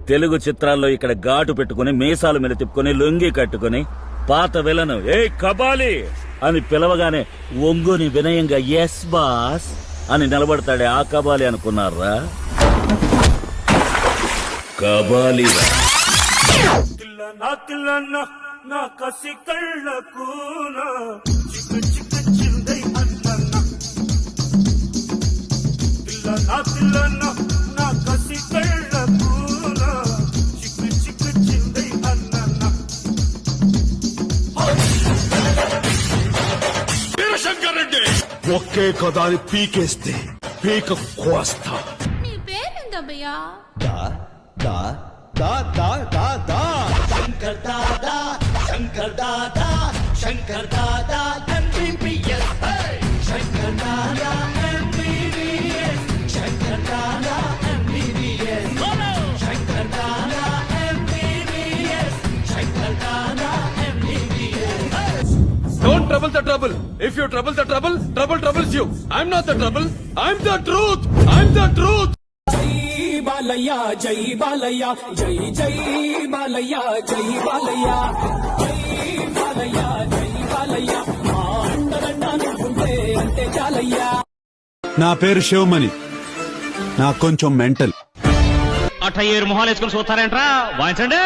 తెలుగు చిత్రాల్లో ఇక్కడ ఘాటు పెట్టుకుని మీసాల మీద తిప్పుకొని లొంగి కట్టుకుని పాత విలను ఏ కబాలి అని పిలవగానే ఒంగుని వినయంగా ఎస్ బాస్ అని నిలబడతాడే ఆ కబాలి అనుకున్నారా? కబాలిరా. నా కసి కళ్ళకు నా కసి కళ్ళకు చిక్కు చిందై అన్న వీరశంకర్ రెడ్డి ఒకే కదా అని పీకేస్తే పీక కోస్తా. నీ పేరేందబ్బయ్యా? Shankar Dada Shankar Dada Shankar Dada MBBS Shankar Dada MBBS Shankar Dada MBBS Shankar Dada MBBS Shankar Dada MBBS. Don't trouble the trouble. If you trouble the trouble, trouble troubles you. I'm not the trouble. I'm the truth. I'm the truth. Balayya జై బాలయ్య జై జై బాలయ్య జై బాలయ్య జై బాలయ్య జై బాలయ్య మా అండదండ నువ్వుంటే అంటే చాలయ్యా. నా పేరు శివమణి, నాకు కొంచెం మెంటల్. 57 మొహాలు వేసుకుని చూస్తారేంట్రా? వాయించండి.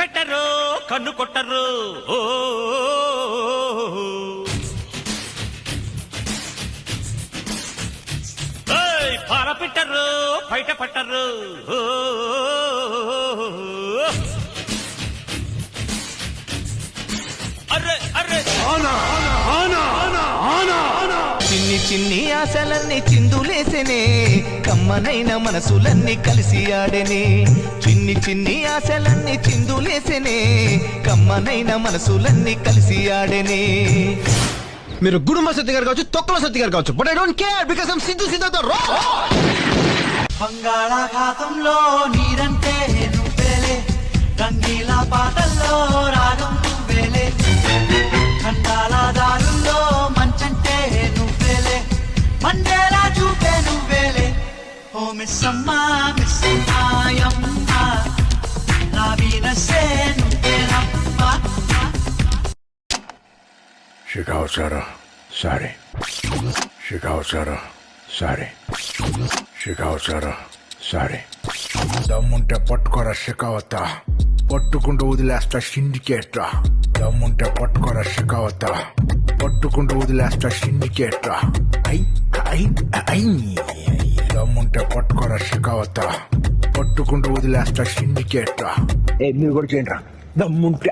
పెట్టరు కన్ను కొట్టరు. పార పెట్టరు బయట పట్టరు. అర్రే అర్రే చిన్ని చిన్ని ఆశలన్నీ చిందులేసెనే కమ్మనైన మనసులన్నీ కలిసి ఆడెనే. చిన్ని చిన్ని ఆశలన్నీ చిందులేసెనే కమ్మనైన మనసులన్నీ కలిసి ఆడెనే. మీరు గుడుమ సత్తి గారు కావచ్చు, తొక్కల సత్తి గారు కావచ్చు, but I don't care because I'm Sindhu Sindhu బంగాళాఖాతంలో నీరంటే నువ్వేలే, రంగీలా పాటల్లో రాగం నువ్వేలే, ఖండాల దారుల్లో మంచంటే నువ్వేలే, మండేలా చూపే నువ్వేలే. ఓ మిస్సమ్మా మిస్సమ్మాయమ్మా నా వీనసే నువ్వేనమ్మా. Shikawasara, sorry. Shikawasara, sorry. Shikawasara, sorry. దమ్ముంటే పట్టుకోరా షికావత, పట్టుకుంటూ వదిలేస్తా సిండికేట్. దమ్ముంటే పట్టుకోరా షికావత, పట్టుకుంటూ వదిలేస్తా సిండికేట్. దమ్ముంటే పట్టుకోరా షికావత, పట్టుకుంటూ వదిలేస్తా సిండికేట్. మీరు కూడా చేయండి. దమ్ముంటే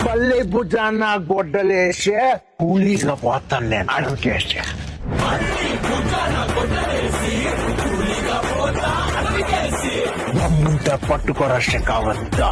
పల్లె భుజాన గొడ్డలేసే కూలీగా పోతాను నేను అడుగుకేస్తే. దమ్ముంటే పట్టుకోరా షికావద్దా.